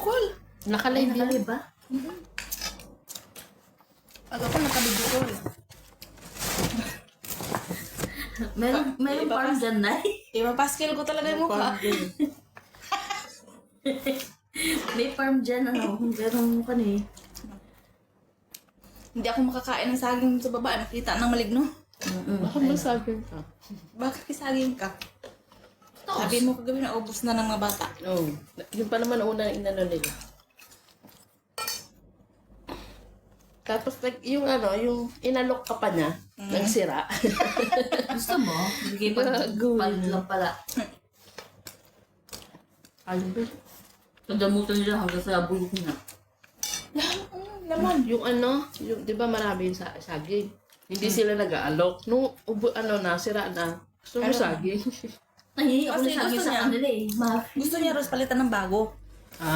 call. Nakalay din. Nakalay ba? Aga ko naka-video call. Meron farm dyan, Nay. Ipapaskil ko talaga yung mukha. May farm dyan, ano. Meron ka na eh. Hindi ako makakain ng saging sa baba. Nakita ng maligno. Bakit masagin ka? Bakit kisaging ka? Sabi mo kagabi na ubos na ng mga bata. Oo. Yung pa naman una inano nila. Tapos yung yung inalok ka pa niya, nagsira. Gusto mo? Bigay Bago pag yun. lang pala. Ano ba? Pagdamutan nila hanggang sa bulok na. Laman. Yung yung 'di ba marami yung saging. Hindi sila nag-aalok. Nung sira na. Gusto mo Ano? saging? Nahihingi ako Kasi na sabi gusto sa niya. kanila eh. Gusto niya Ros palitan ng bago.